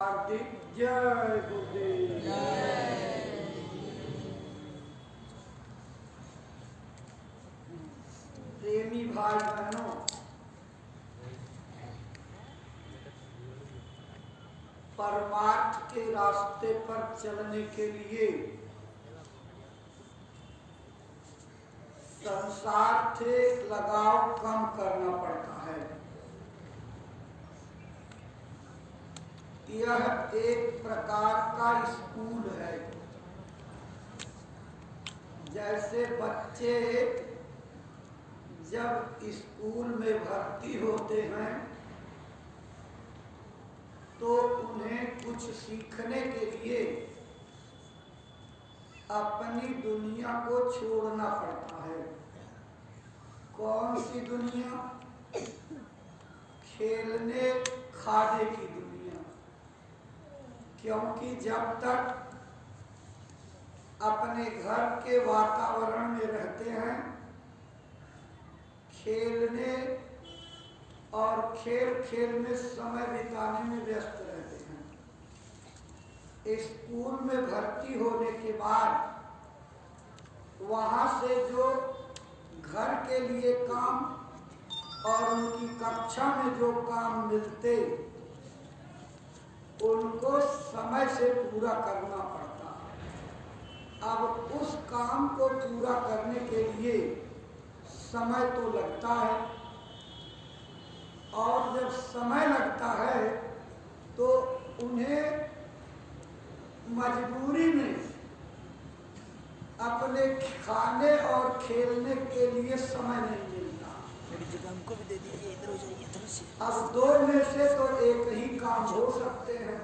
हार्दिक जय गुरुदेव। प्रेमी भाई बहनों, परमार्थ के रास्ते पर चलने के लिए संसार से लगाव कम करना पड़ता है। यह एक प्रकार का स्कूल है। जैसे बच्चे जब स्कूल में भर्ती होते हैं तो उन्हें कुछ सीखने के लिए अपनी दुनिया को छोड़ना पड़ता है। कौन सी दुनिया? खेलने खाने की दुनिया। क्योंकि जब तक अपने घर के वातावरण में रहते हैं, खेलने और खेल में समय बिताने में व्यस्त रहते हैं। स्कूल में भर्ती होने के बाद वहाँ से जो घर के लिए काम और उनकी कक्षा में जो काम मिलते, उनको समय से पूरा करना पड़ता। अब उस काम को पूरा करने के लिए समय तो लगता है, और जब समय लगता है तो उन्हें मजबूरी में अपने खाने और खेलने के लिए समय नहीं मिलता। हमको भी दे दीजिए, इधर हो जाइए, इधर से। अब दो में से तो एक ही काम हो सकते हैं।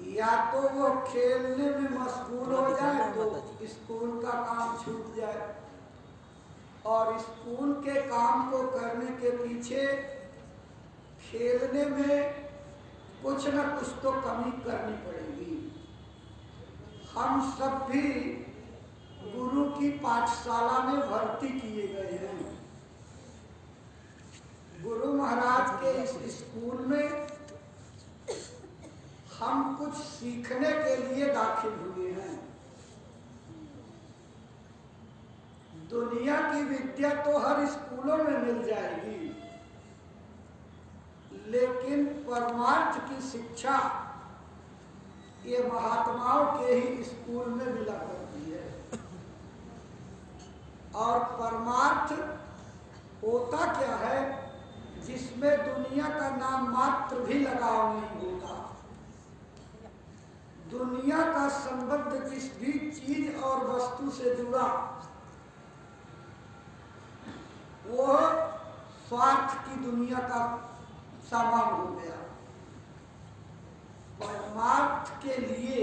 या तो वो खेलने में मशगूल हो जाए तो स्कूल का काम छूट जाए, और स्कूल के काम को करने के पीछे खेलने में कुछ न कुछ तो कमी करनी पड़ेगी। हम सब भी गुरु की पाठशाला में भर्ती किए गए हैं। गुरु महाराज के इस स्कूल में हम कुछ सीखने के लिए दाखिल हुए हैं। दुनिया की विद्या तो हर स्कूलों में मिल जाएगी, लेकिन परमार्थ की शिक्षा ये महात्माओं के ही स्कूल में मिला करती है। और परमार्थ होता क्या है? जिसमें दुनिया का नाम मात्र भी लगाव नहीं होता। दुनिया का संबंध जिस भी चीज और वस्तु से जुड़ा, वो स्वार्थ की दुनिया का सामान हो गया। परमार्थ के लिए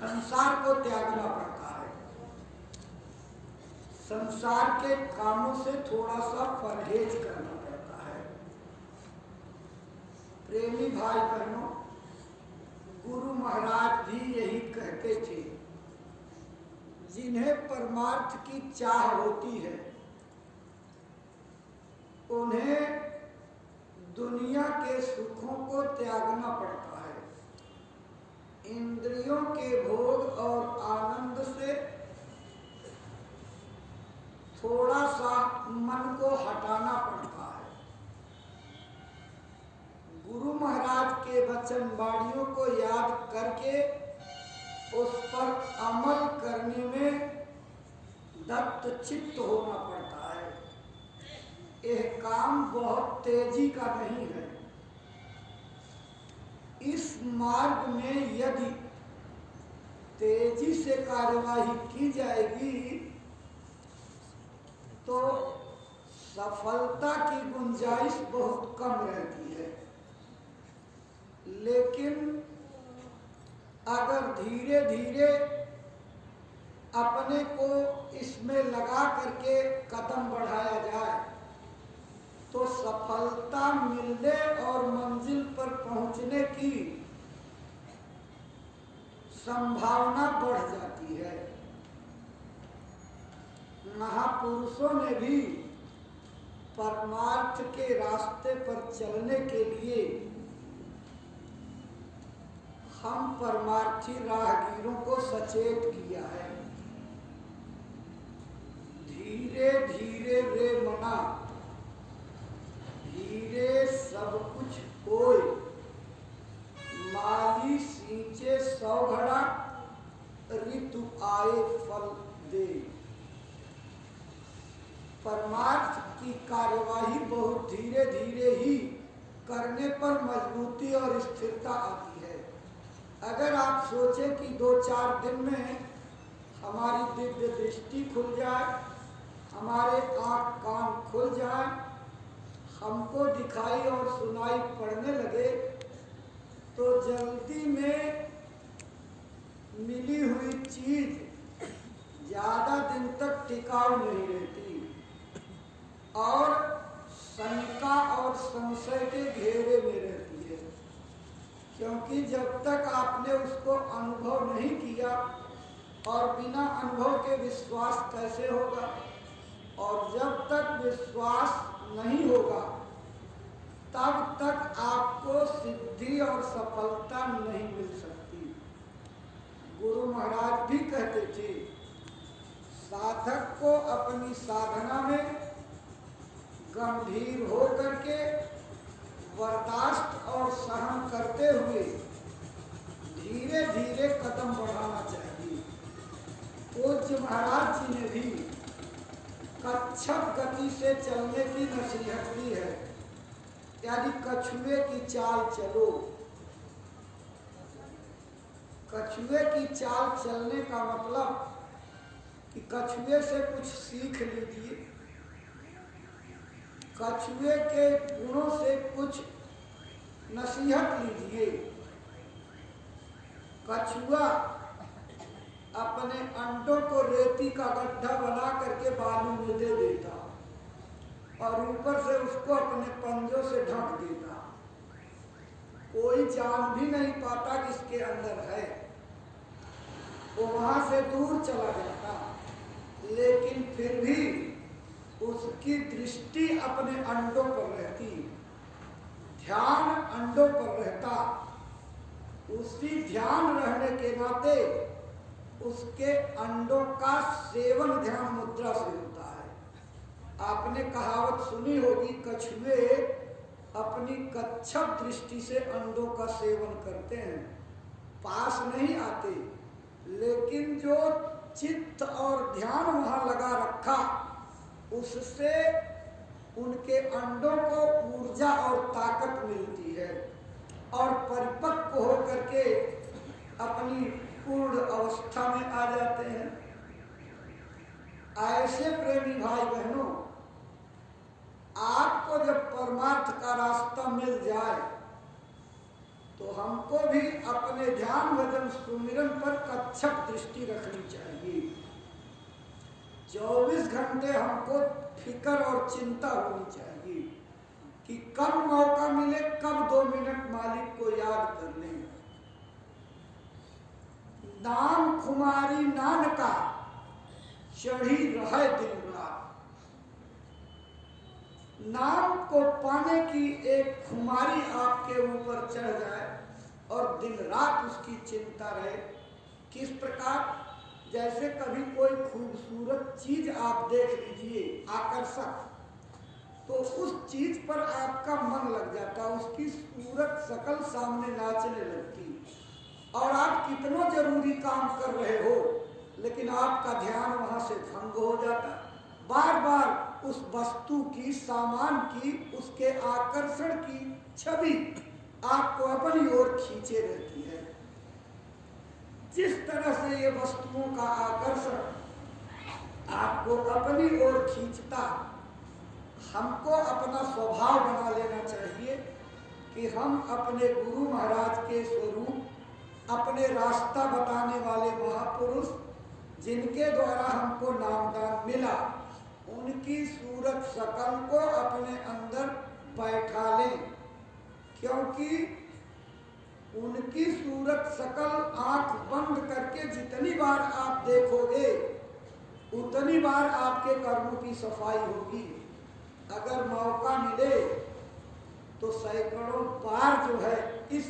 संसार को त्यागना पड़ता है। संसार के कामों से थोड़ा सा परहेज करना पड़ता है। प्रेमी भाई बहनों, गुरु महाराज भी यही कहते थे। जिन्हें परमार्थ की चाह होती है, उन्हें दुनिया के सुखों को त्यागना पड़ता है। इंद्रियों के भोग और आनंद से थोड़ा सा मन को हटाना पड़ता है। गुरु महाराज के वचन वाणियों को याद करके उस पर अमल करने में दत्त चित्त होना पड़ता है। यह काम बहुत तेजी का नहीं है। इस मार्ग में यदि तेजी से कार्यवाही की जाएगी तो सफलता की गुंजाइश बहुत कम रहती है। लेकिन अगर धीरे धीरे अपने को इसमें लगा करके कदम बढ़ाया जाए तो सफलता मिलने और मंजिल पर पहुंचने की संभावना बढ़ जाती है। महापुरुषों ने भी परमार्थ के रास्ते पर चलने के लिए हम परमार्थी राहगीरों को सचेत किया है। धीरे धीरे रे मना, धीरे सब कुछ होए, माली सींचे 100 घड़ा, ऋतु आए फल दे। परमार्थ की कार्यवाही बहुत धीरे धीरे ही करने पर मजबूती और स्थिरता आती है। अगर आप सोचें कि 2-4 दिन में हमारी दिव्य दृष्टि खुल जाए, हमारे आँख कान खुल जाए, हमको दिखाई और सुनाई पड़ने लगे, तो जल्दी में मिली हुई चीज ज़्यादा दिन तक टिकाऊ नहीं रहती और शंका और संशय के घेरे में रहती है। क्योंकि जब तक आपने उसको अनुभव नहीं किया, और बिना अनुभव के विश्वास कैसे होगा, और जब तक विश्वास नहीं होगा तब तक आपको सिद्धि और सफलता नहीं मिल सकती। गुरु महाराज भी कहते थे, साधक को अपनी साधना में गंभीर हो करके बर्दाश्त और सहन करते हुए धीरे धीरे कदम बढ़ाना चाहिए। पूज्य महाराज जी ने भी कच्छप गति से चलने की नसीहत दी है, यानी कछुए की चाल चलो। कछुए की चाल चलने का मतलब कि कछुए से कुछ सीख लीजिए, कछुए के गुणों से कुछ नसीहत लीजिए। कछुआ अपने अंडों को रेती का गड्ढा बना करके बालू में दे देता और ऊपर से उसको अपने पंजों से ढक देता। कोई जान भी नहीं पाता किसके अंदर है, वो वहां से दूर चला जाता, लेकिन फिर भी उसकी दृष्टि अपने अंडों पर रहती, ध्यान अंडों पर रहता। उसी ध्यान रहने के नाते उसके अंडों का सेवन ध्यान मुद्रा से होता है। आपने कहावत सुनी होगी, कछुए अपनी कच्छप दृष्टि से अंडों का सेवन करते हैं, पास नहीं आते, लेकिन जो चित्त और ध्यान वहां लगा रखा, उससे उनके अंडों को ऊर्जा और ताकत मिलती है और परिपक्व होकर के अपनी पूर्ण अवस्था में आ जाते हैं। ऐसे प्रेमी भाई बहनों, आपको जब परमार्थ का रास्ता मिल जाए तो हमको भी अपने ध्यान भजन सुमिरन पर कच्छप दृष्टि रखनी चाहिए। 24 घंटे हमको फिक्र और चिंता होनी चाहिए कि कब मौका मिले, कब 2 मिनट मालिक को याद कर लें। नाम खुमारी नानका चढ़ी रहे दिन रात। नाम को पाने की एक खुमारी आपके ऊपर चढ़ जाए और दिन रात उसकी चिंता रहे। किस प्रकार? जैसे कभी कोई खूबसूरत चीज आप देख लीजिए, आकर्षक, तो उस चीज पर आपका मन लग जाता, उसकी सूरत शकल सामने नाचने लगती, और आप कितना जरूरी काम कर रहे हो लेकिन आपका ध्यान वहां से भंग हो जाता। बार बार उस वस्तु की, सामान की, उसके आकर्षण की छवि आपको अपनी ओर खींचे रहती है। जिस तरह से ये वस्तुओं का आकर्षण आपको अपनी ओर खींचता, हमको अपना स्वभाव बना लेना चाहिए कि हम अपने गुरु महाराज के स्वरूप, अपने रास्ता बताने वाले महापुरुष जिनके द्वारा हमको नामदान मिला, उनकी सूरत शकल को अपने अंदर बैठा लें। क्योंकि उनकी सूरत शकल आंख बंद करके जितनी बार आप देखोगे, उतनी बार आपके कर्मों की सफाई होगी। अगर मौका मिले तो सैकड़ों बार जो है इस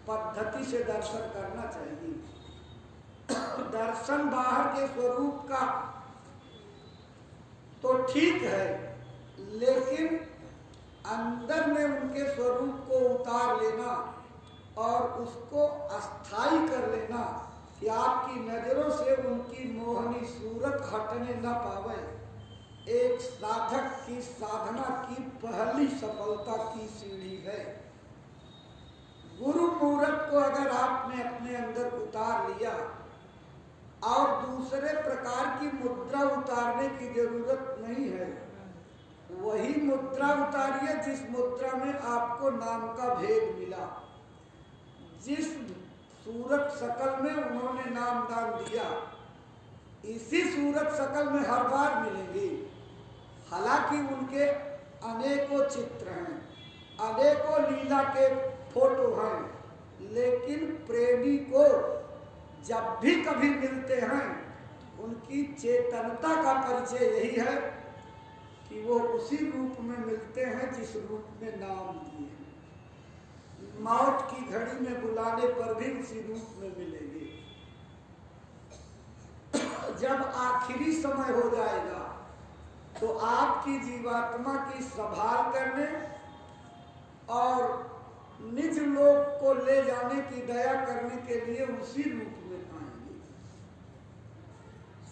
पद्धति से दर्शन करना चाहिए। दर्शन बाहर के स्वरूप का तो ठीक है, लेकिन अंदर में उनके स्वरूप को उतार लेना और उसको अस्थाई कर लेना कि आपकी नजरों से उनकी मोहनी सूरत हटने न पावे, एक साधक की साधना की पहली सफलता की सीढ़ी है। गुरु मूर्त को अगर आपने अपने अंदर उतार लिया और दूसरे प्रकार की मुद्रा उतारने की जरूरत नहीं है, वही मुद्रा उतारिए जिस मुद्रा में आपको नाम का भेद मिला, जिस सूरत शकल में उन्होंने नाम दान दिया, इसी सूरत शकल में हर बार मिलेंगे। हालांकि उनके अनेकों चित्र हैं, अनेकों लीला के फोटो हैं, लेकिन प्रेमी को जब भी कभी मिलते हैं उनकी चेतनता का परिचय यही है कि वो उसी रूप में मिलते हैं जिस रूप में नाम दिए। मौत की घड़ी में बुलाने पर भी उसी रूप में मिलेंगे। जब आखिरी समय हो जाएगा तो आपकी जीवात्मा की संभाल करने और निज लोक को ले जाने की दया करने के लिए उसी रूप में आएंगे।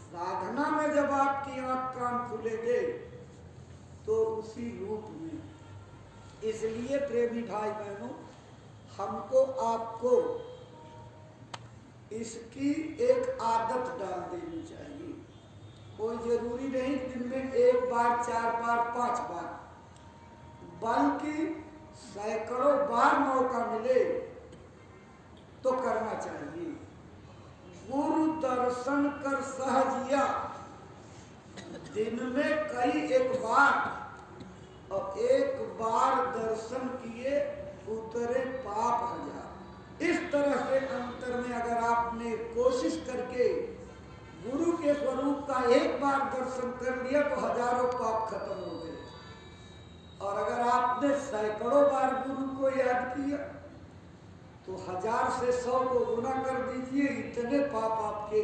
साधना में जब आपकी आंख कान खुलेंगे तो उसी रूप में। इसलिए प्रेमी भाई बहनों, हमको आपको इसकी एक आदत डाल देनी चाहिए। कोई जरूरी नहीं दिन में 1 बार, 4 बार, 5 बार, बल्कि सैकड़ों बार मौका मिले तो करना चाहिए। गुरु दर्शन कर सहजिया, दिन में कई एक बार और एक बार दर्शन किए उतरे पाप हजार। इस तरह से अंतर में अगर आपने कोशिश करके गुरु के स्वरूप का एक बार दर्शन कर लिया तो हजारों पाप खत्म हो गए। और अगर आपने सैकड़ों बार गुरु को याद किया तो 1000 से 100 को गुना कर दीजिए, इतने पाप आपके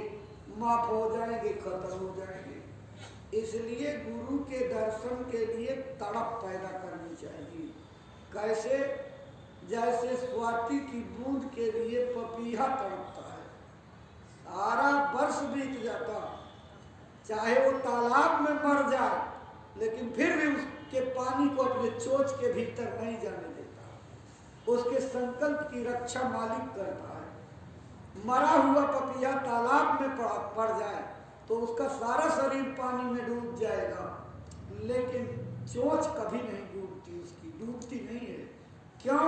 माफ हो जाएंगे, खत्म हो जाएंगे। इसलिए गुरु के दर्शन के लिए तड़प पैदा करनी चाहिए। कैसे? जैसे स्वाति की बूंद के लिए पपीहा तड़पता है, सारा वर्ष बीत जाता, चाहे वो तालाब में मर जाए लेकिन फिर भी उसके पानी को अपने चोंच के भीतर नहीं जाने देता। उसके संकल्प की रक्षा मालिक करता है। मरा हुआ पपीहा तालाब में पड़ जाए तो उसका सारा शरीर पानी में डूब जाएगा, लेकिन चोंच कभी नहीं डूबती, उसकी डूबती नहीं है। क्यों?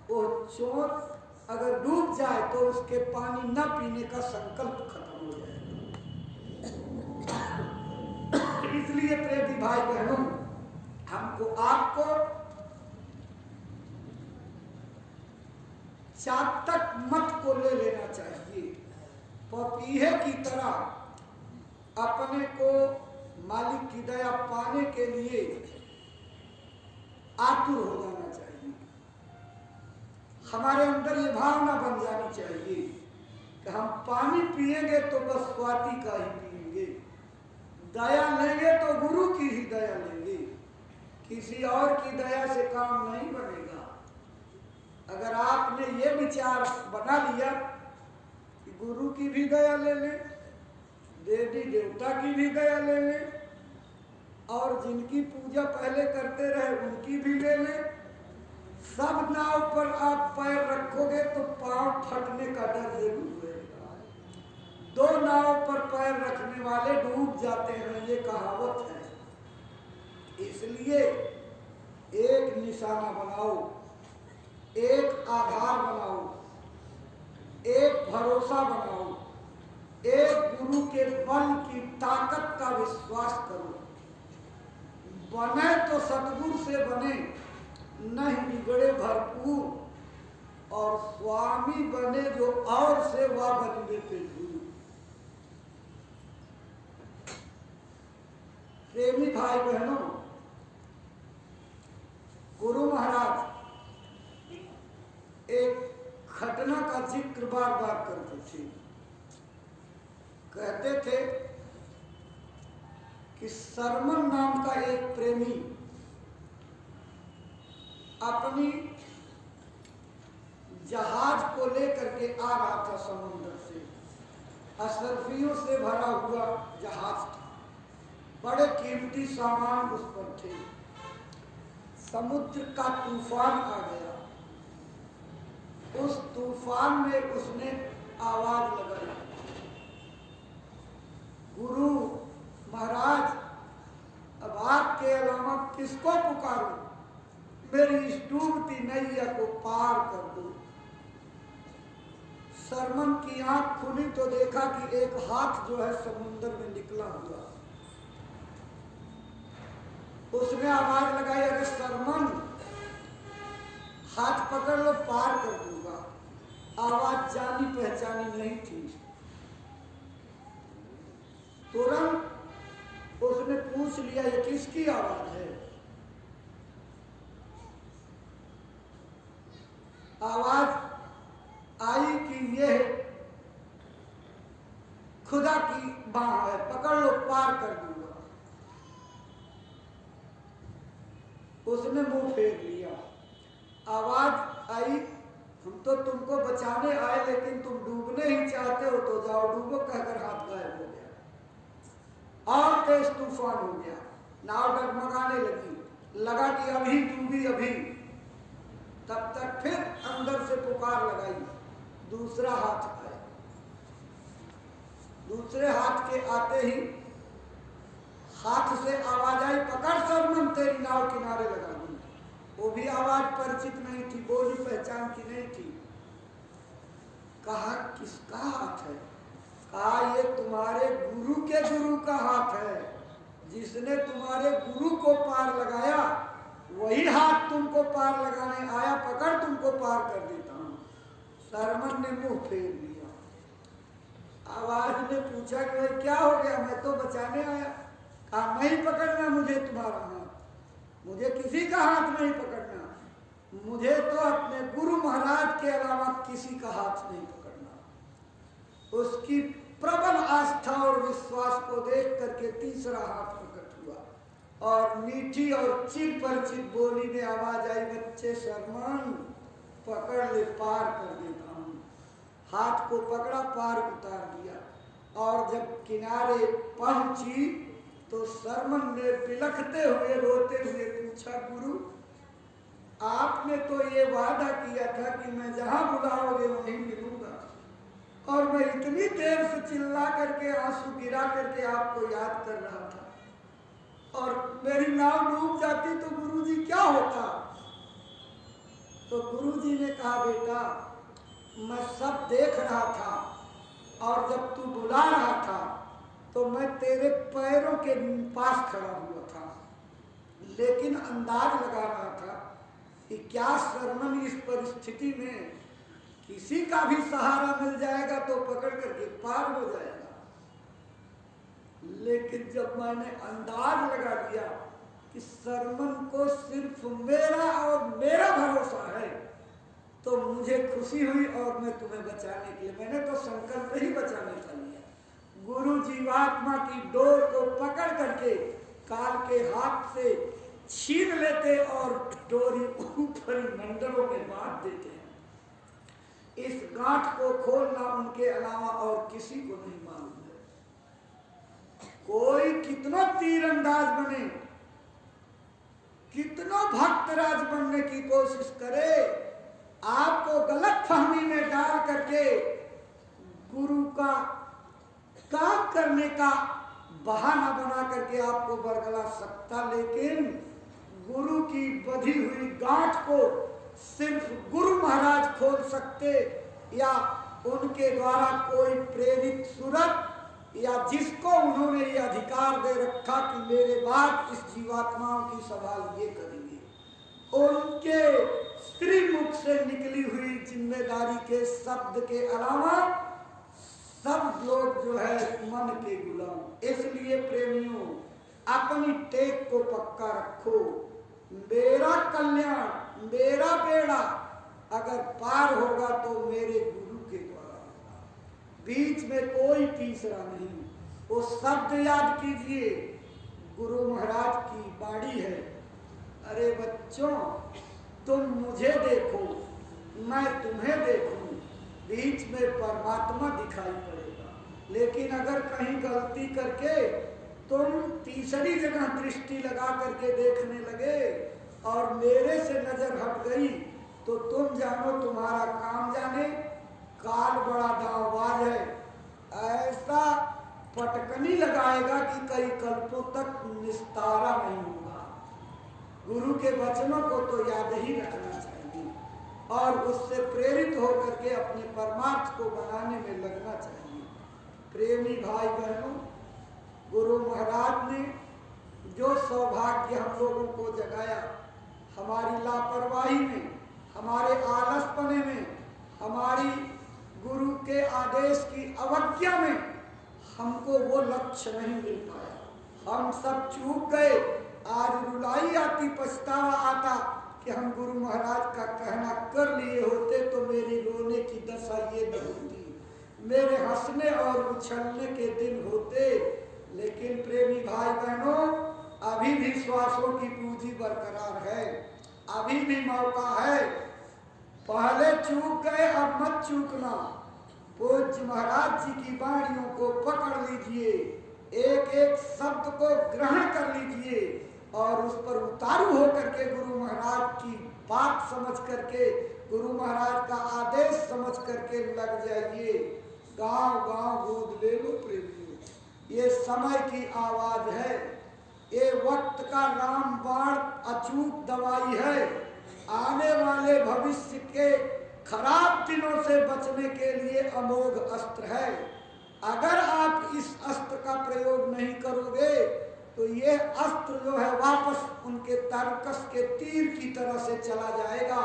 वो चोंच अगर डूब जाए तो उसके पानी न पीने का संकल्प खत्म हो जाएगा। इसलिए प्रेमी भाई बहनों, हमको आपको चातक मत को ले लेना चाहिए। पपीहे की तरह अपने को मालिक की दया पाने के लिए आतुर हो जाना चाहिए। हमारे अंदर ये भावना बन जानी चाहिए कि हम पानी पिएंगे तो बस स्वाति का ही पिएंगे, दया लेंगे तो गुरु की ही दया लेंगे, किसी और की दया से काम नहीं बनेगा। अगर आपने ये विचार बना लिया कि गुरु की भी दया ले लें, देवी देवता की भी दया ले लें, और जिनकी पूजा पहले करते रहे उनकी भी ले लें, सब नाव पर आप पैर रखोगे तो पांव फटने का डर जरूर रहेगा। 2 नाव पर पैर रखने वाले डूब जाते हैं, ये कहावत है। इसलिए एक निशाना बनाओ, एक आधार बनाओ, एक भरोसा बनाओ, एक गुरु के बल की ताकत का विश्वास करो। बने तो सतगुरु से बने, नहीं बिगड़े भरपूर, और स्वामी बने जो और से वह बनने पे गुरु। प्रेमी भाई बहनों, गुरु महाराज एक घटना का जिक्र बार बार करते थे। कहते थे कि सरमन नाम का एक प्रेमी अपनी जहाज को लेकर के आ रहा था समुद्र से। अशरफियों से भरा हुआ जहाज था, बड़े कीमती सामान उस पर थे। समुद्र का तूफान आ गया। उस तूफान में उसने आवाज लगाई, गुरु महाराज, अब आपके अलावा किसको पुकारूं? मेरी इस डूबती नैया को पार कर दो। सरमन की आंख खुली तो देखा कि एक हाथ जो है समुद्र में निकला हुआ। उसने आवाज लगाई, अरे सरमन, हाथ पकड़ लो, पार कर दूंगा। आवाज जानी पहचानी नहीं थी। तुरंत उसने पूछ लिया, ये किसकी आवाज है? आवाज आई कि ये खुदा की बाह है, पकड़ लो, पार कर दूंगा। उसने मुंह फेर लिया। आवाज आई, हम तो तुमको बचाने आए, लेकिन तुम डूबने ही चाहते हो तो जाओ डूबो, कहकर हाथ गायब हो गया। और तेज तूफान हो गया। नाव डगमगाने लगी, लगा कि अभी डूबी अभी। तब तक फिर अंदर से पुकार लगाई, दूसरा हाथ आया। दूसरे हाथ के आते ही हाथ से आवाज आई, पकड़ सरमन, तेरी नाव किनारे लगा दी। वो भी आवाज परिचित नहीं थी, बोली पहचान की नहीं थी। कहा, किसका हाथ है? कहा, ये तुम्हारे गुरु के गुरु का हाथ है। जिसने तुम्हारे गुरु को पार लगाया वही हाथ तुमको पार लगाने आया, पकड़, तुमको पार कर देता हूं। सरमन ने मुंह फेर लिया। आवाज ने पूछा कि भाई क्या हो गया? मैं तो बचाने आया। कहा, नहीं पकड़ना मुझे तुम्हारा हाथ, मुझे किसी का हाथ नहीं पकड़ना। मुझे तो अपने गुरु महाराज के अलावा किसी का हाथ नहीं पकड़ना। उसकी प्रबल आस्था और विश्वास को देख करके तीसरा हाथ प्रकट हुआ और मीठी और चिर परिचित बोली में आवाज आई, बच्चे सरमन, पकड़ ले, पार कर देता हूं। हाथ को पकड़ा, पार उतार दिया। और जब किनारे पहुंची तो सरमन ने बिलखते हुए, रोते हुए पूछा, गुरु, आपने तो ये वादा किया था कि मैं जहां बुलाओगे वहीं मिलूंगा, और मैं इतनी देर से चिल्ला करके, आंसू गिरा करके आपको याद कर रहा था, और मेरी नाव डूब जाती तो गुरुजी क्या होता? तो गुरुजी ने कहा, बेटा, मैं सब देख रहा था, और जब तू बुला रहा था तो मैं तेरे पैरों के पास खड़ा हुआ था, लेकिन अंदाज लगा रहा था कि क्या सरमन इस परिस्थिति में किसी का भी सहारा मिल जाएगा तो पकड़ करके पार हो जाएगा। लेकिन जब मैंने अंदाज लगा दिया कि सरमन को सिर्फ मेरा और मेरा भरोसा है, तो मुझे खुशी हुई और मैं तुम्हें बचाने के लिए, मैंने तो संकल्प ही बचाने का लिया। गुरु जीवात्मा की डोर को पकड़ करके काल के हाथ से छीन लेते और डोरी ऊपर मंडलों में बांध देते हैं। इस गांठ को खोलना उनके अलावा और किसी को नहीं मालूम है। कोई कितना तीरंदाज बने, कितना भक्तराज बनने की कोशिश करे, आपको गलत फहमी में डाल करके गुरु का काम करने का बहाना बना करके आपको बरगला सकता, लेकिन गुरु की बधी हुई गांठ को सिर्फ गुरु महाराज खोल सकते, या उनके द्वारा कोई प्रेरित सूरत, या जिसको उन्होंने ये अधिकार दे रखा कि मेरे बाद इस जीवात्माओं की संभाल ये करेंगे, उनके श्रीमुख से निकली हुई जिम्मेदारी के शब्द के अलावा सब लोग जो है मन के गुलाम। इसलिए प्रेमियों, अपनी टेक को पक्का रखो, मेरा कल्याण, मेरा बेड़ा अगर पार होगा तो मेरे गुरु के द्वारा होगा, बीच में कोई तीसरा नहीं। वो शब्द याद कीजिए, गुरु महाराज की बाणी है, अरे बच्चों तुम मुझे देखो, मैं तुम्हें देखूं, बीच में परमात्मा दिखाई पड़ेगा। लेकिन अगर कहीं गलती करके तुम तीसरी जगह दृष्टि लगा करके देखने लगे और मेरे से नजर हट गई तो तुम जानो तुम्हारा काम जाने, काल बड़ा दांवबाज है, ऐसा पटकनी लगाएगा कि कई कल्पों तक निस्तारा नहीं होगा। गुरु के वचनों को तो याद ही रखना चाहिए और उससे प्रेरित होकर के अपने परमार्थ को बनाने में लगना चाहिए। प्रेमी भाई बहनों, गुरु महाराज ने जो सौभाग्य हम लोगों को जगाया, हमारी लापरवाही में, हमारे आलसपने में, हमारी गुरु के आदेश की अवज्ञा में हमको वो लक्ष्य नहीं मिल पाया। हम सब चूक गए। आज रुलाई आती, पछतावा आता कि हम गुरु महाराज का कहना कर लिए होते तो मेरी रोने की दशा ये न होती, मेरे हंसने और उछलने के दिन होते। लेकिन प्रेमी भाई बहनों, अभी भी श्वासों की पूंजी बरकरार है, अभी भी मौका है। पहले चूक गए, अब मत चूकना। पूज्य महाराज जी की वाणियों को पकड़ लीजिए, एक एक शब्द को ग्रहण कर लीजिए और उस पर उतारू होकर के गुरु महाराज की बात समझ करके, गुरु महाराज का आदेश समझ करके लग जाइए। गांव गांव गोद ले लो प्रेमियों, ये समय की आवाज है, ये वक्त का रामबाण अचूक दवाई है, आने वाले भविष्य के खराब दिनों से बचने के लिए अमोघ अस्त्र है। अगर आप इस अस्त्र का प्रयोग नहीं करोगे तो ये अस्त्र जो है वापस उनके तरकस के तीर की तरह से चला जाएगा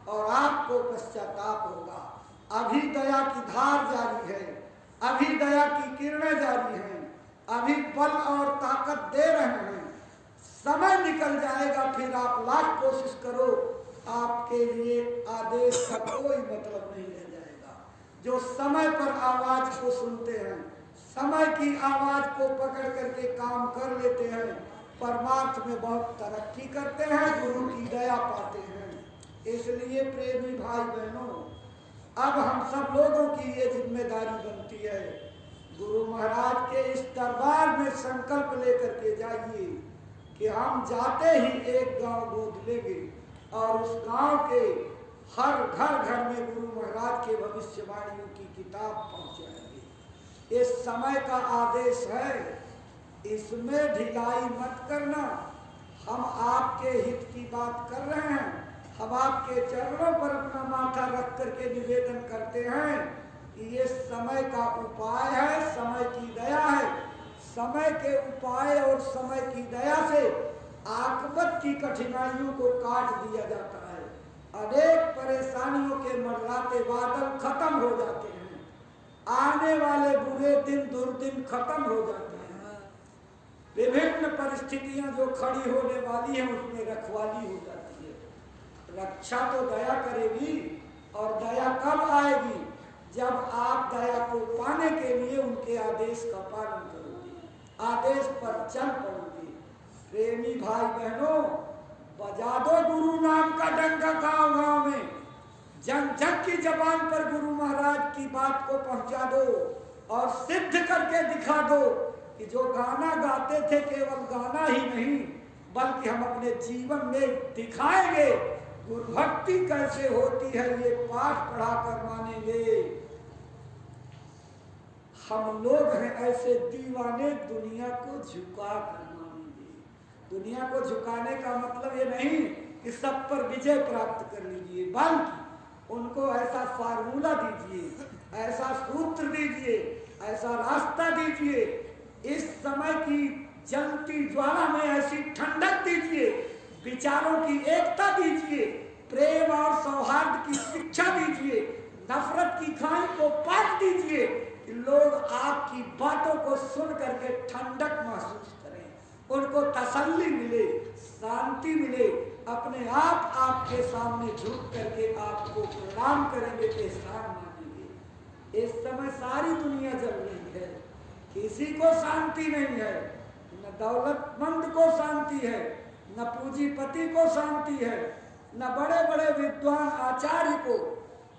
और आपको पश्चाताप होगा। अभी दया की धार जारी है, अभी दया की किरणें जारी हैं, अभी बल और ताकत दे रहे हैं। समय निकल जाएगा, फिर आप लाख कोशिश करो, आपके लिए आदेश का कोई मतलब नहीं रह जाएगा। जो समय पर आवाज को सुनते हैं, समय की आवाज को पकड़ करके काम कर लेते हैं, परमार्थ में बहुत तरक्की करते हैं, गुरु की दया पाते हैं। इसलिए प्रेमी भाई बहनों, अब हम सब लोगों की ये जिम्मेदारी बनती है, गुरु महाराज के इस दरबार में संकल्प लेकर के जाइए कि हम जाते ही एक गांव गोद लेंगे और उस गांव के हर घर घर में गुरु महाराज के भविष्यवाणियों की किताब पहुंचाएंगे। इस समय का आदेश है, इसमें ढिलाई मत करना। हम आपके हित की बात कर रहे हैं, हम आपके चरणों पर अपना माथा रख करके निवेदन करते हैं कि ये समय का उपाय है, समय की दया है। समय के उपाय और समय की दया से आकबत की कठिनाइयों को काट दिया जाता है। अनेक परेशानियों के मंडराते बादल खत्म हो जाते हैं, आने वाले बुरे दिन दुर्दिन खत्म हो जाते हैं। विभिन्न परिस्थितियां जो खड़ी होने वाली हैं उसमें रखवाली हो जाती है। रक्षा तो दया करेगी, और दया कब आएगी? जब आप दया को पाने के लिए उनके आदेश का पालन करोगे, आदेश पर चल पड़ोगे। प्रेमी भाई बहनों, बजा दो गुरु नाम का डंका गांव गांव में, जन जन की जबान पर गुरु महाराज की बात को पहुंचा दो और सिद्ध करके दिखा दो कि जो गाना गाते थे केवल गाना ही नहीं, बल्कि हम अपने जीवन में दिखाएंगे गुरु भक्ति कैसे होती है। ये पाठ पढ़ा कर मानेंगे। हम लोग हैं ऐसे दीवाने, दुनिया को झुका कर मानेंगे। दुनिया को झुकाने का मतलब ये नहीं कि सब पर विजय प्राप्त कर लीजिए, बल्कि उनको ऐसा फार्मूला दीजिए, ऐसा सूत्र दीजिए, ऐसा रास्ता दीजिए, इस समय की जलती ज्वाला में ऐसी ठंडक दीजिए, विचारों की एकता दीजिए, प्रेम और सौहार्द की शिक्षा दीजिए, नफरत की खाई को पाट दीजिए कि लोग आपकी बातों को सुन करके ठंडक महसूस करें, उनको तसल्ली मिले, शांति मिले, अपने आप आपके सामने झुक करके आपको प्रणाम करेंगे, एहसान मानेंगे। इस समय सारी दुनिया जल रही है, किसी को शांति नहीं है, न दौलतमंद को शांति है, न पूंजीपति को शांति है, न बड़े बड़े विद्वान आचार्य को,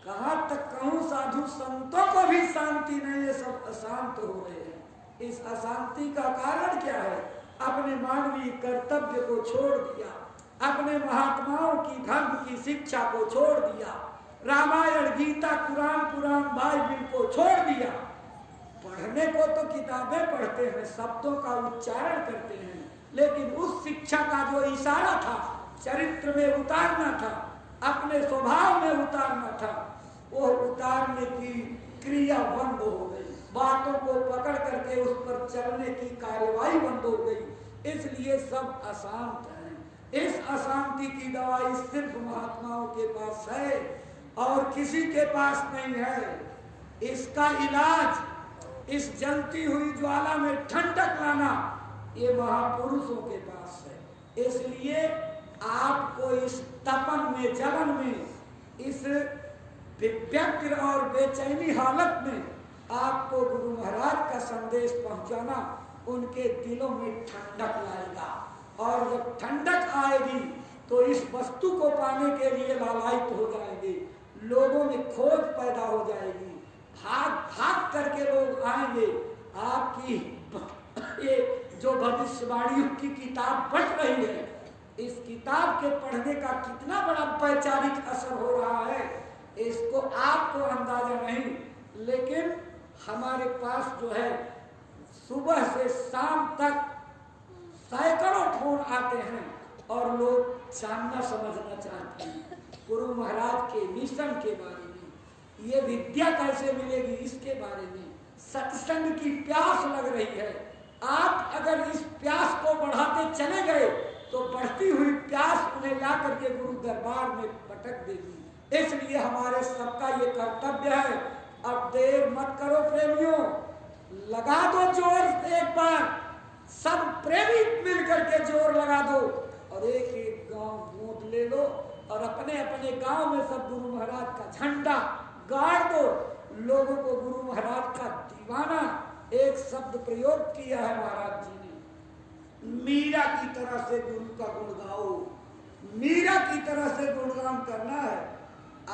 कहाँ तक कहूँ साधु संतों को भी शांति नहीं है, सब अशांत हो रहे हैं। इस अशांति का कारण क्या है? अपने मानवीय कर्तव्य को छोड़ दिया, अपने महात्माओं की धर्म की शिक्षा को छोड़ दिया, रामायण गीता कुरान बाइबिल को छोड़ दिया। पढ़ने को तो किताबें पढ़ते हैं, शब्दों का उच्चारण करते हैं, लेकिन उस शिक्षा का जो इशारा था, चरित्र में उतारना था, अपने स्वभाव में उतारना था, वो उतारने की क्रिया बंद हो गई। बातों को पकड़ करके उस पर चलने की कार्यवाही बंद हो गई। इसलिए सब अशांत हैं। इस अशांति की दवाई सिर्फ महात्माओं के पास है और किसी के पास नहीं है। इसका इलाज, इस जलती हुई ज्वाला में ठंडक लाना, ये महापुरुषों के पास है। इसलिए आपको इस तपन में, जलन में, इस व्यग्र और बेचैनी हालत में आपको गुरु महाराज का संदेश पहुंचाना उनके दिलों में ठंडक लाएगा। और जब ठंडक आएगी तो इस वस्तु को पाने के लिए लालायित हो जाएंगे, लोगों में खोज पैदा हो जाएगी, भाग भाग करके लोग आएंगे। आपकी ये जो भविष्यवाणियों की किताब बन रही है, इस किताब के पढ़ने का कितना बड़ा वैचारिक असर हो रहा है, इसको आपको अंदाजा नहीं। लेकिन हमारे पास जो है, सुबह से शाम तक सैकड़ों फोन आते हैं और लोग जानना समझना चाहते हैं गुरु महाराज के मिशन के बारे में, ये विद्या कैसे मिलेगी इसके बारे में, सत्संग की प्यास लग रही है। आप अगर इस प्यास को बढ़ाते चले गए तो बढ़ती हुई प्यास उन्हें ला करके गुरु दरबार में पटक देगी। इसलिए हमारे सबका ये कर्तव्य है, अब देर मत करो प्रेमियों, लगा दो जोर, एक बार सब प्रेमी मिल करके जोर लगा दो और एक एक गांव गोद ले लो और अपने अपने गांव में सब गुरु महाराज का झंडा गाड़ दो। लोगों को गुरु महाराज का दीवाना, एक शब्द प्रयोग किया है महाराज जी ने, मीरा की तरह से गुरु का गुण गाओ। मीरा की तरह से गुणगान करना है।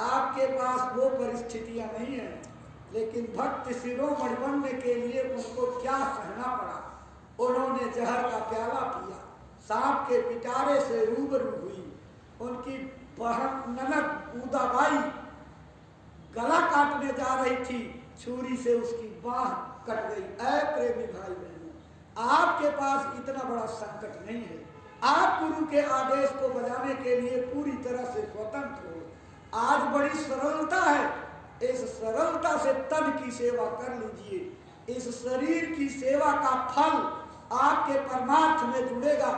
आपके पास वो परिस्थितियां नहीं है, लेकिन भक्त शिरोमणि बनने के लिए उनको क्या सहना पड़ा। उन्होंने जहर का प्याला पिया, सांप के पिटारे से रूबरू हुई, उनकी बहन ननद उदाबाई गला काटने जा रही थी, छुरी से उसकी बाह कट गई। ऐ प्रेमी भाई बहनों, आपके पास इतना बड़ा संकट नहीं है। आप गुरु के आदेश को बजाने के लिए पूरी तरह से स्वतंत्र हो। आज बड़ी सरलता है, इस सरलता से तन की सेवा कर लीजिए। इस शरीर की सेवा का फल आपके परमार्थ में जुड़ेगा।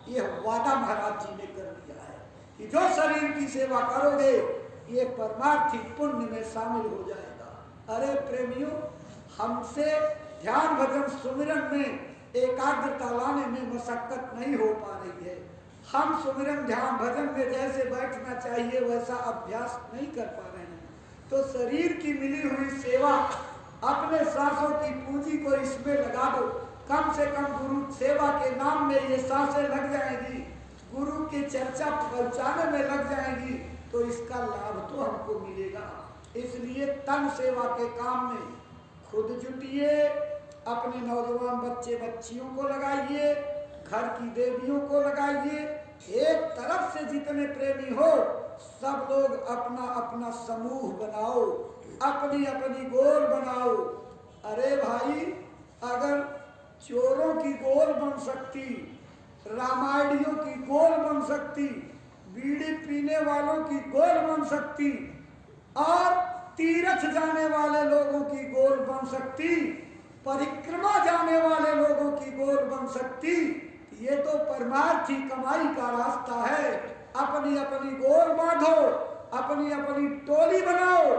यह वादा महाराज जी ने कर दिया है कि जो शरीर की सेवा करोगे ये परमार्थी पुण्य में शामिल हो जाएगा। अरे प्रेमियों, हमसे ध्यान भजन सुमिरन में एकाग्रता लाने में मशक्कत नहीं हो पा रही है। हम सुमिरन ध्यान भजन में जैसे बैठना चाहिए वैसा अभ्यास नहीं कर पा रहे हैं। तो शरीर की मिली हुई सेवा, अपने सांसों की पूंजी को इसमें लगा दो। कम से कम गुरु सेवा के नाम में ये सांसें लग जाएंगी, गुरु की चर्चा पहुंचाने में लग जाएंगी, तो इसका लाभ तो हमको मिलेगा। इसलिए तन सेवा के काम में खुद जुटिए, अपने नौजवान बच्चे बच्चियों को लगाइए, घर की देवियों को लगाइए। एक तरफ से जितने प्रेमी हो सब लोग अपना अपना समूह बनाओ, अपनी अपनी गोल बनाओ। अरे भाई, अगर चोरों की गोल बन सकती, रामायणियों की गोल बन सकती, बीड़ी पीने वालों की गोल बन सकती और तीर्थ जाने वाले लोगों की गोल बन सकती, परिक्रमा जाने वाले लोगों की गोल बन सकती, ये तो परमार्थी कमाई का रास्ता है। अपनी अपनी गोल बांधो, अपनी अपनी टोली बनाओ,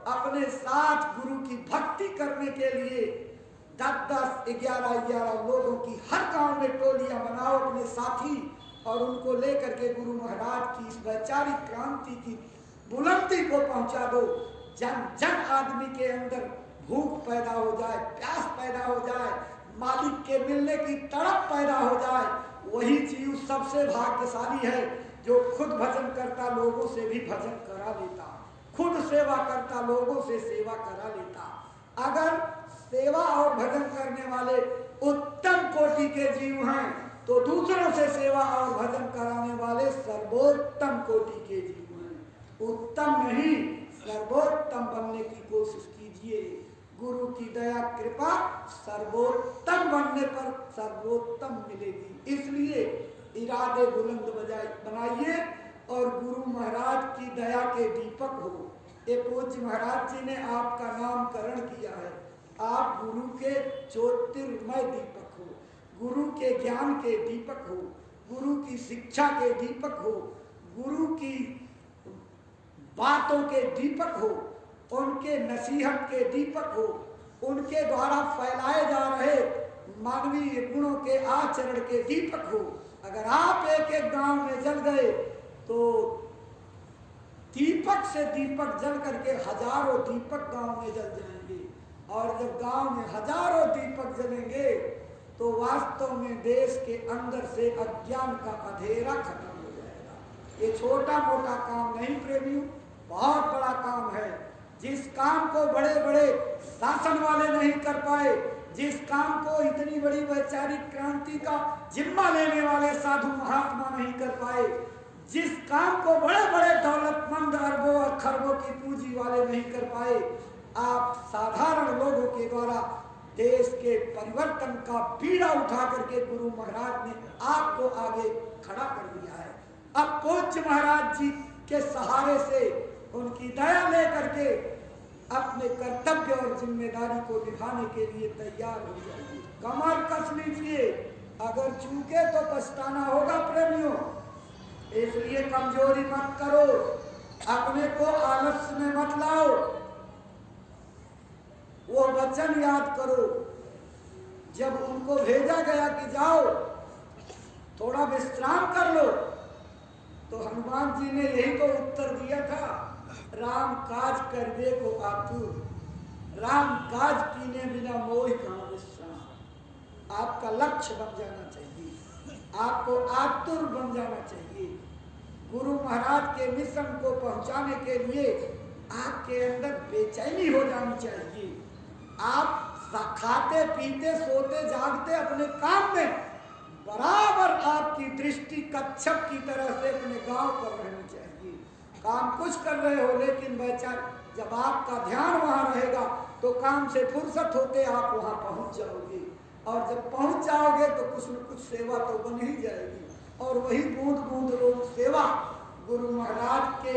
अपने साथ गुरु की भक्ति करने के लिए 10-10, 11-11 लोगों की हर गांव में टोलियां बनाओ अपने साथी, और उनको लेकर के गुरु महाराज की इस वैचारिक क्रांति की बुलंदी को पहुंचा दो। जन जन आदमी के अंदर भूख पैदा हो जाए, प्यास पैदा हो जाए, मालिक के मिलने की तड़प पैदा हो जाए। वही जीव सबसे भाग्यशाली है जो खुद भजन करता, लोगों से भी भजन करा लेता, खुद सेवा करता, लोगों से सेवा करा लेता। अगर सेवा और भजन करने वाले उत्तम कोटि के जीव हैं तो दूसरों से सेवा और भजन कराने वाले सर्वोत्तम कोटि के जीव हैं। उत्तम नहीं, सर्वोत्तम बनने की कोशिश कीजिए। गुरु की दया कृपा सर्वोत्तम बनने पर सर्वोत्तम मिलेगी। इसलिए इरादे बुलंद बनाइए और गुरु महाराज की दया के दीपक हो। ये पूज्य महाराज जी ने आपका नामकरण किया है। आप गुरु के ज्योतिर्मय दीपक हो, गुरु के ज्ञान के दीपक हो, गुरु की शिक्षा के दीपक हो, गुरु की बातों के दीपक हो, उनके नसीहत के दीपक हो, उनके द्वारा फैलाए जा रहे मानवीय गुणों के आचरण के दीपक हो। अगर आप एक एक गांव में जल गए तो दीपक से दीपक जल करके हजारों दीपक गांव में जल जाएंगे, और जब गांव में हजारों दीपक जलेंगे तो वास्तव में देश के अंदर से अज्ञान का अंधेरा खत्म हो जाएगा। ये छोटा मोटा काम नहीं प्रेमियों, बहुत बड़ा काम है। जिस काम को बड़े बड़े शासन वाले नहीं कर पाए, जिस काम को इतनी बड़ी वैचारिक क्रांति का जिम्मा लेने वाले साधु महात्मा नहीं कर पाए, जिस काम को बड़े बड़े दौलतमंद अरबों और खरबों की पूंजी वाले नहीं कर पाए, आप साधारण लोगों के द्वारा देश के परिवर्तन का पीड़ा उठा करके गुरु महाराज ने आपको आगे खड़ा कर दिया है। अब पूज्य महाराज जी के सहारे से, उनकी दया लेकर के अपने कर्तव्य और जिम्मेदारी को निभाने के लिए तैयार हो जाइए। कमर कस लीजिए, अगर चूके तो पछताना होगा प्रेमियों। इसलिए कमजोरी मत करो, अपने को आलस्य में मत लाओ। वो वचन याद करो जब उनको भेजा गया कि जाओ थोड़ा विश्राम कर लो, तो हनुमान जी ने यही तो उत्तर दिया था, राम काज करवे को आतुर, राम काज कीने बिना मोह कहाँ विश्राम। आपका लक्ष्य बन जाना चाहिए, आपको आतुर बन जाना चाहिए। गुरु महाराज के मिशन को पहुंचाने के लिए आपके अंदर बेचैनी हो जानी चाहिए। आप खाते पीते सोते जागते अपने काम में बराबर आपकी दृष्टि कच्छप की तरह से अपने गांव पर रहनी चाहिए। काम कुछ कर रहे हो लेकिन वैचार, जब आपका ध्यान वहां रहेगा तो काम से फुर्सत होते आप वहां पहुंच जाओगे, और जब पहुंच जाओगे तो कुछ न कुछ सेवा तो बन ही जाएगी, और वही बूंद बूंद रोज सेवा गुरु महाराज के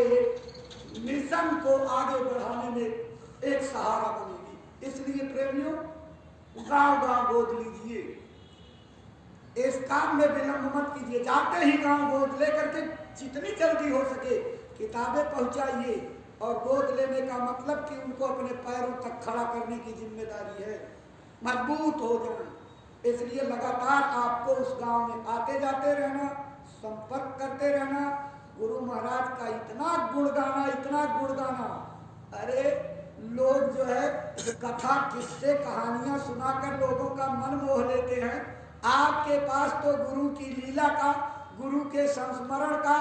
मिशन को आगे बढ़ाने में एक सहारा बनेगी। इसलिए प्रेमियों, गांव गांव गोद लीजिए, इस काम में विलंब मत कीजिए। जाते ही गांव गोद लेकर के जितनी जल्दी हो सके किताबें पहुंचाइए, और गोद लेने का मतलब कि उनको अपने पैरों तक खड़ा करने की जिम्मेदारी है, मजबूत हो जाए। इसलिए लगातार आपको उस गांव में आते जाते रहना, संपर्क करते रहना, गुरु महाराज का इतना गुणगाना, इतना गुणगाना। अरे लोग जो है कथा किस्से कहानियां सुनाकर लोगों का मन मोह लेते हैं। आपके पास तो गुरु की लीला का, गुरु के संस्मरण का,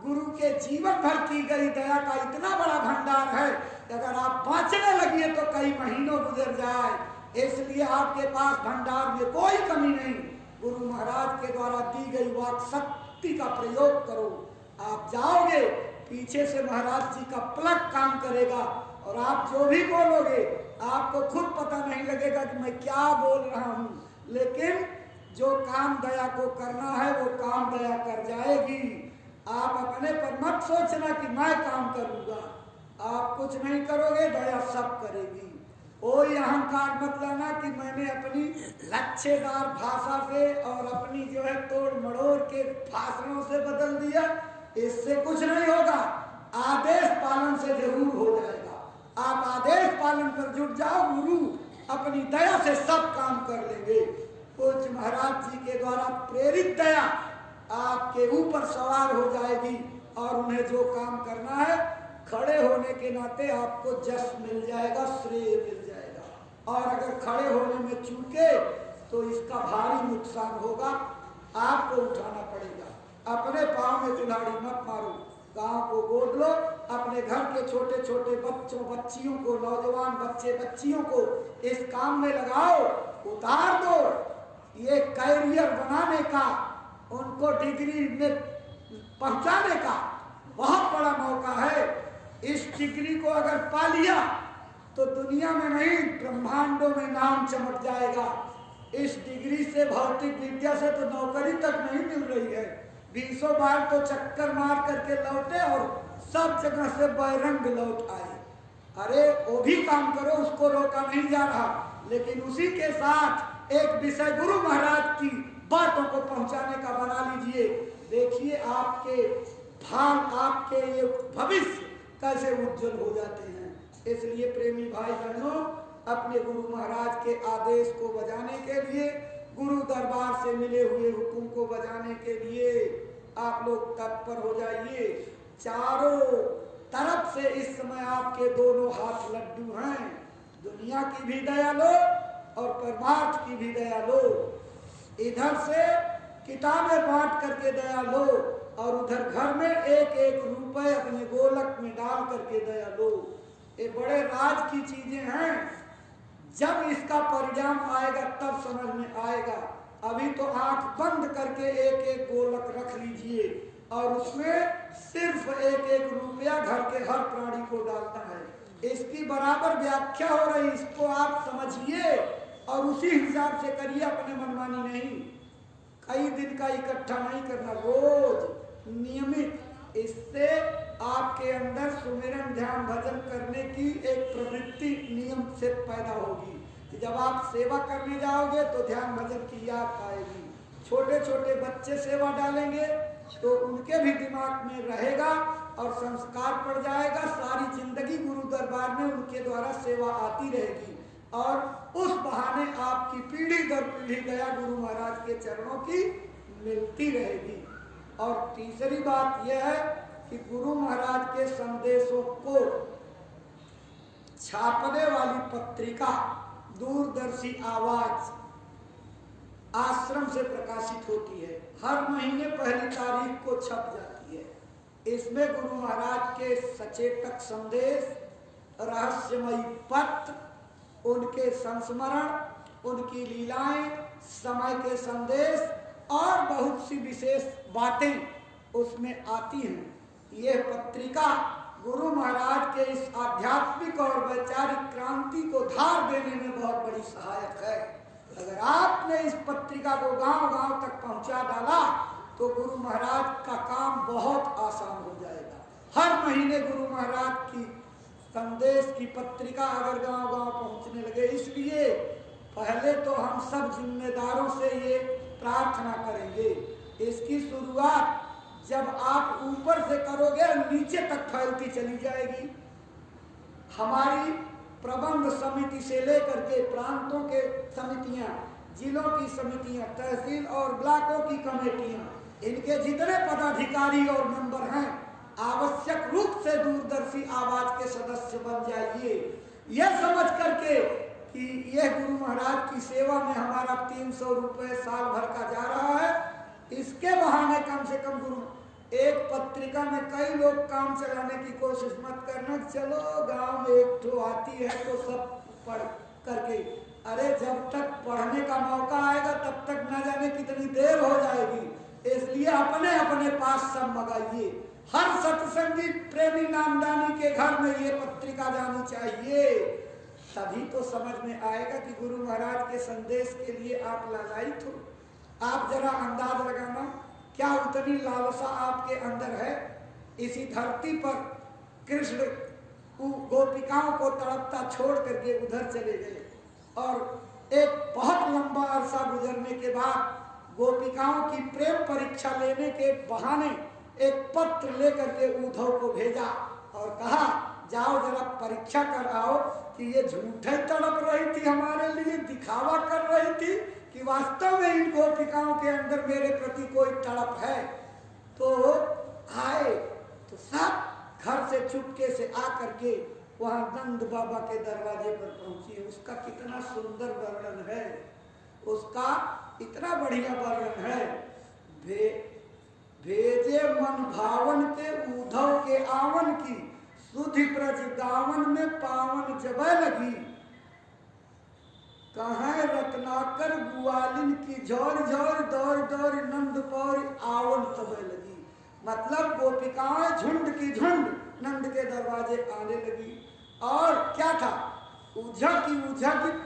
गुरु के जीवन भर की गई दया का इतना बड़ा भंडार है कि अगर आप बाँचने लगिए तो कई महीनों गुजर जाए। इसलिए आपके पास भंडार में कोई कमी नहीं। गुरु महाराज के द्वारा दी गई वाक शक्ति का प्रयोग करो। आप जाओगे, पीछे से महाराज जी का प्लग काम करेगा, और आप जो भी बोलोगे आपको खुद पता नहीं लगेगा कि मैं क्या बोल रहा हूँ, लेकिन जो काम दया को करना है वो काम दया कर जाएगी। आप अपने पर मत सोचना कि मैं काम करूँगा, आप कुछ नहीं करोगे, दया सब करेगी। कोई अहंकार मत लाना कि मैंने अपनी लच्छेदार भाषा से और अपनी जो है तोड़ मड़ोड़ के भाषणों से बदल दिया, इससे कुछ नहीं होगा। आदेश पालन से जरूर हो जाएगा। आप आदेश पालन पर जुट जाओ, गुरु अपनी दया से सब काम कर लेंगे। पूज्य महाराज जी के द्वारा प्रेरित दया आपके ऊपर सवार हो जाएगी और उन्हें जो काम करना है खड़े होने के नाते आपको जस मिल जाएगा, श्रेय मिल जाएगा। और अगर खड़े होने में चूके तो इसका भारी नुकसान होगा, आपको उठाना पड़ेगा। अपने पाँव में कुल्हाड़ी मत मारो, गांव को गोद लो, अपने घर के छोटे छोटे बच्चों बच्चियों को, नौजवान बच्चे बच्चियों को इस काम में लगाओ, उतार दो। ये कैरियर बनाने का, उनको डिग्री में पहुंचाने का बहुत बड़ा मौका है। इस डिग्री को अगर पा लिया तो दुनिया में नहीं ब्रह्मांडों में नाम चमक जाएगा। इस डिग्री से, भौतिक विद्या से तो नौकरी तक नहीं मिल रही है, 20 बार तो चक्कर मार करके लौटे और सब जगह से बैरंग लौट आए। अरे वो भी काम करो, उसको रोका नहीं जा रहा, लेकिन उसी के साथ एक विषय गुरु महाराज की बातों को पहुंचाने का बना लीजिए। देखिए आपके भाग, आपके ये भविष्य कैसे उज्जवल हो जाते हैं। इसलिए प्रेमी भाई बहनों, अपने गुरु महाराज के आदेश को बजाने के लिए, गुरु दरबार से मिले हुए हुक्म को बजाने के लिए आप लोग तत्पर हो जाइए। चारों तरफ से इस समय आपके दोनों हाथ लड्डू हैं। दुनिया की भी दया लो और परमार्थ की भी दया लो। इधर से किताबें बांट करके दया लो और उधर घर में एक एक रुपए अपने गोलक में डाल करके दया लो। ये बड़े राज की चीजें हैं। जब इसका परिणाम आएगा तब समझ में आएगा। अभी तो आंख बंद करके एक एक गोलक रख लीजिए और उसमें सिर्फ एक एक रुपया घर के हर प्राणी को डालना है। इसकी बराबर व्याख्या हो रही, इसको आप समझिए और उसी हिसाब से करिए, अपने मनमानी नहीं। कई दिन का इकट्ठा नहीं करना, रोज नियमित। इससे आपके अंदर सुमिरन ध्यान भजन करने की एक प्रवृत्ति नियम से पैदा होगी। जब आप सेवा करने जाओगे तो ध्यान भजन की याद आएगी। छोटे छोटे बच्चे सेवा डालेंगे तो उनके भी दिमाग में रहेगा और संस्कार पड़ जाएगा। सारी जिंदगी गुरु दरबार में उनके द्वारा सेवा आती रहेगी और उस बहाने आपकी पीढ़ी दर पीढ़ी दया गुरु महाराज के चरणों की मिलती रहेगी। और तीसरी बात यह है कि गुरु महाराज के संदेशों को छापने वाली पत्रिका दूरदर्शी आवाज आश्रम से प्रकाशित होती है। हर महीने पहली तारीख को छप जाती है। इसमें गुरु महाराज के सचेतक संदेश, रहस्यमयी पत्र, उनके संस्मरण, उनकी लीलाएं, समय के संदेश और बहुत सी विशेष बातें उसमें आती हैं। यह पत्रिका गुरु महाराज के इस आध्यात्मिक और वैचारिक क्रांति को धार देने में बहुत बड़ी सहायक है। अगर आपने इस पत्रिका को गांव-गांव तक पहुंचा डाला तो गुरु महाराज का काम बहुत आसान हो जाएगा। हर महीने गुरु महाराज की संदेश की पत्रिका अगर गांव-गांव पहुंचने लगे, इसलिए पहले तो हम सब जिम्मेदारों से ये प्रार्थना करेंगे। इसकी शुरुआत जब आप ऊपर से करोगे नीचे तक फैलती चली जाएगी। हमारी प्रबंध समिति से लेकर के प्रांतों के समितियां, जिलों की समितियां, तहसील और ब्लॉकों की कमेटियां, इनके जितने पदाधिकारी और मेंबर हैं, आवश्यक रूप से दूरदर्शी आवाज के सदस्य बन जाइए। यह समझ करके कि यह गुरु महाराज की सेवा में हमारा 300 रुपये साल भर का जा रहा है, इसके बहाने कम से कम गुरु एक पत्रिका में कई लोग काम चलाने की कोशिश मत करना। चलो गांव में एक ठो आती है तो सब पढ़ करके, अरे जब तक पढ़ने का मौका आएगा तब तक न जाने कितनी देर हो जाएगी। इसलिए अपने अपने पास सब मंगाइए। हर सत्संगी प्रेमी नामदानी के घर में ये पत्रिका जानी चाहिए। तभी तो समझ में आएगा कि गुरु महाराज के संदेश के लिए आप लालायित हो। आप जरा अंदाज लगाना, क्या उतनी लालसा आपके अंदर है? इसी धरती पर कृष्ण गोपिकाओं को तड़पता छोड़ करके उधर चले गए और एक बहुत लंबा अरसा गुजरने के बाद गोपिकाओं की प्रेम परीक्षा लेने के बहाने एक पत्र लेकर के उद्धव को भेजा और कहा जाओ जरा परीक्षा कर आओ कि ये झूठे तड़प रही थी हमारे लिए, दिखावा कर रही थी, कि वास्तव में इन गोपिकाओं के अंदर मेरे प्रति कोई तड़प है। तो आए तो सब घर से चुपके से आकर के वहां नंद बाबा के दरवाजे पर पहुंची। उसका कितना सुंदर वर्णन है, उसका इतना बढ़िया वर्णन है। भेजे मन भावन के उद्धव के आवन की, सुधि ब्रज गावन में पावन जबै लगी। कहाँ रत्नाकर ग्वालिन की झोर झोर दौड़ दौड़ नंद पौर आवन तबै लगी। मतलब गोपिकाएं झुंड की झुंड नंद के दरवाजे आने लगी। और क्या था, उझा की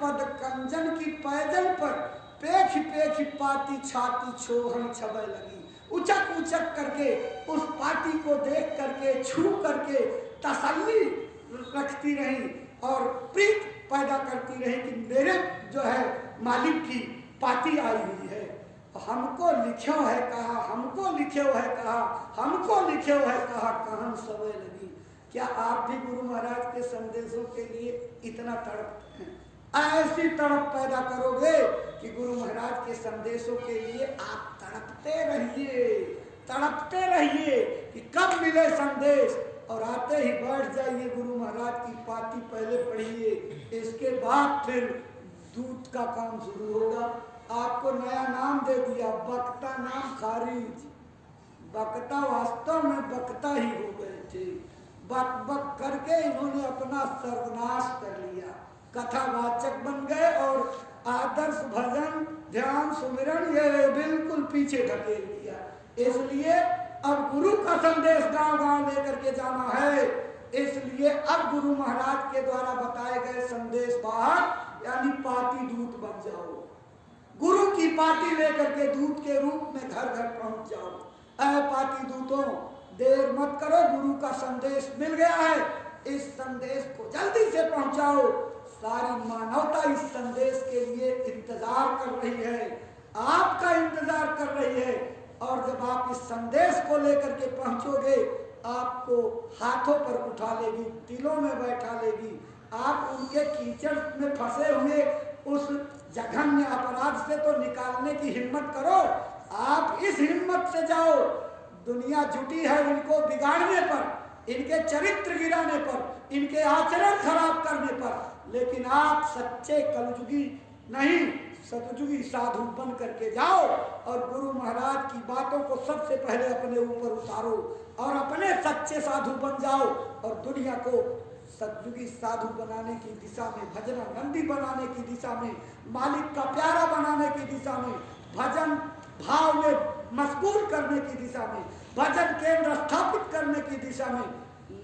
पद कंजन की पैदल पर पेख पेख पाती छाती छोहन छबे लगी। उचक उचक करके उस पाती को देख करके छू करके तसल्ली रखती रही और प्रीत पैदा करती रही कि मेरे जो है मालिक की पाती आई हुई है। हमको लिख्यो है कहा, हमको लिख्यो है कहा, हमको लिख्यो है कहा, कहन समय लगी। क्या आप भी गुरु महाराज के संदेशों के लिए इतना तड़पते हैं? ऐसी तड़प पैदा करोगे कि गुरु महाराज के संदेशों के लिए आप तड़पते रहिए कि कब मिले संदेश। और आते ही बैठ जाइए, गुरु महाराज की पाती पहले पढ़िए, इसके बाद फिर दूत का काम शुरू होगा। आपको नया नाम दे दिया, बकता नाम खारिज। बकता वास्तव में बकता ही हो गए थे। बक बक करके इन्होंने अपना सर्वनाश कर लिया, कथावाचक बन गए और आदर्श भजन ध्यान सुमिरन ये बिल्कुल पीछे धकेल दिया। इसलिए अब गुरु का संदेश गांव गांव लेकर के जाना है। इसलिए अब गुरु महाराज के द्वारा बताए गए संदेश वाहक यानी पाती दूत बन जाओ। गुरु की पाती लेकर के दूत के रूप में घर घर पहुंच जाओ। ऐ पाती दूतों, देर मत करो, गुरु का संदेश मिल गया है, इस संदेश को जल्दी से पहुंचाओ। सारी मानवता इस संदेश के लिए इंतजार कर रही है, आपका इंतजार कर रही है। और जब आप इस संदेश को लेकर के पहुंचोगे, आपको हाथों पर उठा लेगी, दिलों में बैठा लेगी। आप उनके कीचड़ में फंसे हुए उस जघन्य अपराध से तो निकालने की हिम्मत करो। आप इस हिम्मत से जाओ। दुनिया जुटी है इनको बिगाड़ने पर, इनके चरित्र गिराने पर, इनके आचरण खराब करने पर, लेकिन आप सच्चे कलयुगी नहीं सतयुगी साधु बन करके जाओ और गुरु महाराज की बातों को सबसे पहले अपने ऊपर उतारो और अपने सच्चे साधु बन जाओ और दुनिया को सतयुगी साधु बनाने की दिशा में, भजना नंदी बनाने की दिशा में, मालिक का प्यारा बनाने की दिशा में, भजन भाव में मशगूल करने की दिशा में, भजन केंद्र स्थापित करने की दिशा में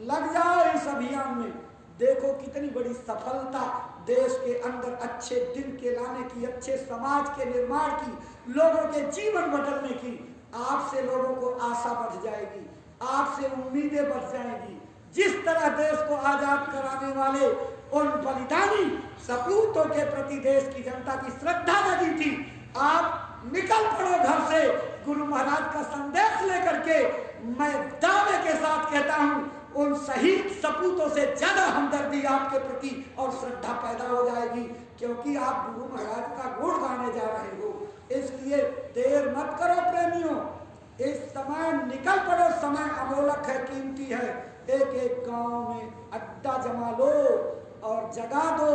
लग जाओ इस अभियान में। देखो कितनी बड़ी सफलता देश के अंदर अच्छे दिन के लाने की, अच्छे समाज के निर्माण की, लोगों के जीवन बदलने की। आपसे लोगों को आशा बढ़ जाएगी, आपसे उम्मीदें बढ़ जाएंगी। जिस तरह देश को आजाद कराने वाले उन बलिदानी सपूतों के प्रति देश की जनता की श्रद्धा लगी थी, आप निकल पड़ो घर से गुरु महाराज का संदेश लेकर के। मैं दावे के साथ कहता हूं, उन शहीद सपूतों से ज्यादा हमदर्दी आपके प्रति और श्रद्धा पैदा हो जाएगी, क्योंकि आप गुरु महाराज का गुण गाने जा रहे हो। इसलिए देर मत करो प्रेमियों, इस समय निकल पड़ो। समय अमोलक है, कीमती है। एक एक गांव में अड्डा जमा लो और जगा दो।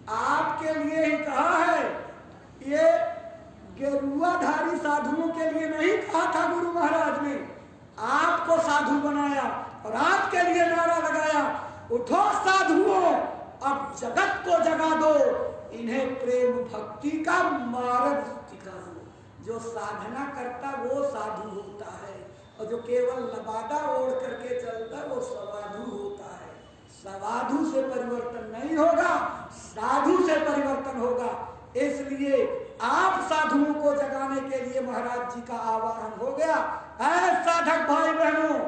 आपके लिए ही कहा है, ये गेरुआधारी साधुओं के लिए नहीं कहा था गुरु महाराज ने। आपको साधु बनाया और आपके लिए नारा लगाया, उठो साधुओं, अब जगत को जगा दो, इन्हें प्रेम भक्ति का मार्ग दिखा दो। जो साधना करता वो साधु होता है, और जो केवल लबादा ओढ़ करके चलता वो सवाधु होता है। सवाधु से परिवर्तन नहीं होगा, साधु से परिवर्तन होगा। इसलिए आप साधुओं को जगाने के लिए महाराज जी का आह्वान हो गया। ऐ साधक भाई बहनों,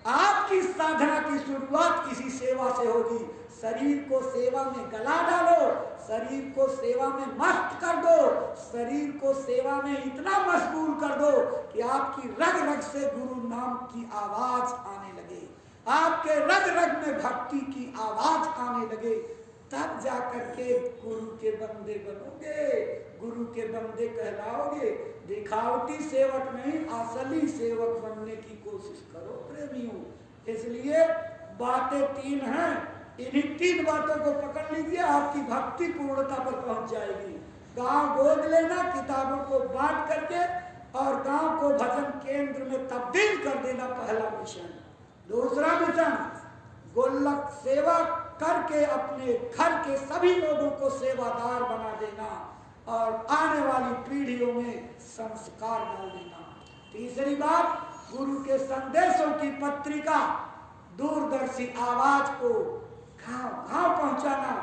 आपकी साधना की शुरुआत किसी सेवा से होगी। शरीर को सेवा में गला डालो, शरीर को सेवा में मस्त कर दो, शरीर को सेवा में इतना मशगूल कर दो कि आपकी रग रग से गुरु नाम की आवाज आने लगे, आपके रग रग में भक्ति की आवाज आने लगे, तब जाकर के गुरु के बंदे बनोगे, गुरु के बंदे कहलाओगे। दिखावटी सेवक नहीं, असली सेवक बनने की कोशिश करो प्रेमियों। इसलिए बातें तीन हैं, इन्हीं तीन बातों को पकड़ लीजिए, आपकी भक्ति पूर्णता पर पहुंच जाएगी। गांव गोद लेना, किताबों को बांट करके और गांव को भजन केंद्र में तब्दील कर देना, पहला मिशन। दूसरा मिशन, गोलक सेवा करके अपने घर के सभी लोगों को सेवादार बना देना और आने वाली पीढ़ियों में संस्कार डाल देना। तीसरी बात, गुरु के संदेशों की पत्रिका, दूरदर्शी आवाज को गांव गांव पहुंचाना।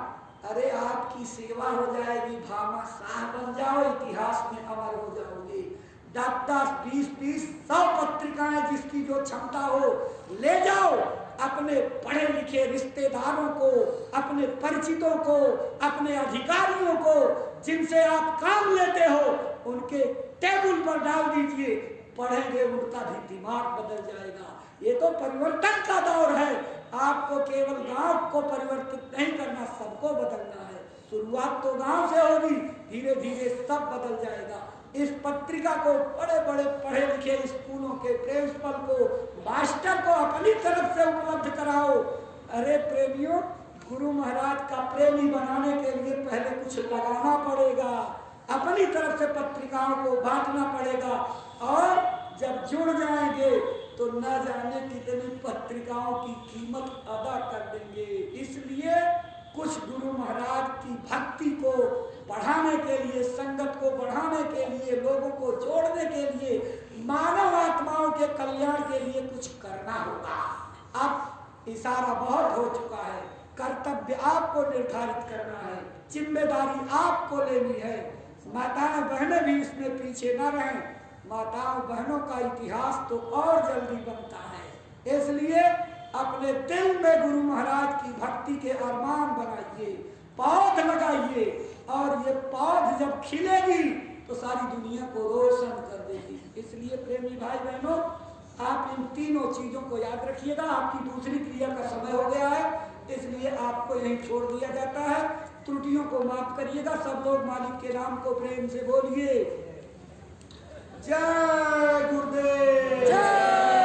अरे आपकी सेवा हो जाएगी, भामा शाह बन जाओ, इतिहास में अमर हो जाओगे। 10, 20, 100 पत्रिकाएं, जिसकी जो क्षमता हो ले जाओ, अपने पढ़े लिखे रिश्तेदारों को, अपने परिचितों को, अपने अधिकारियों को, जिनसे आप काम लेते हो, उनके टेबल पर डाल दीजिए। पढ़ेंगे, उनका भी दिमाग बदल जाएगा। ये तो परिवर्तन का दौर है। आपको केवल गांव को परिवर्तित नहीं करना, सबको बदलना है। शुरुआत तो गांव से होगी, धीरे धीरे सब बदल जाएगा। इस पत्रिका को बड़े बड़े पढ़े लिखे स्कूलों के प्रिंसिपल को, मास्टर को अपनी तरफ से उपलब्ध कराओ। अरे प्रेमियों, गुरु महाराज का प्रेमी बनाने के लिए पहले कुछ लगाना पड़ेगा, अपनी तरफ से पत्रिकाओं को बांटना पड़ेगा, और जब जुड़ जाएंगे तो न जाने कितनी पत्रिकाओं की कीमत अदा कर देंगे। इसलिए कुछ गुरु महाराज की भक्ति को बढ़ाने के लिए, संगत को बढ़ाने के लिए, लोगों को जोड़ने के लिए, मानव आत्माओं के कल्याण के लिए कुछ करना होगा। अब इशारा बहुत हो चुका है, कर्तव्य आपको निर्धारित करना है, जिम्मेदारी आपको लेनी है। माताएं बहनें भी इसमें पीछे न रहें। माताओं बहनों का इतिहास तो और जल्दी बनता है। इसलिए अपने दिल में गुरु महाराज की भक्ति के अरमान बनाइए, पौध लगाइए, और ये पौध जब खिलेगी तो सारी दुनिया को रोशन कर देगी। इसलिए प्रेमी भाई बहनों, आप इन तीनों चीजों को याद रखिएगा। आपकी दूसरी क्रिया का समय हो गया है, इसलिए आपको यहीं छोड़ दिया जाता है। त्रुटियों को माफ करिएगा। सब लोग मालिक के नाम को प्रेम से बोलिए। जय गुरुदेव। जय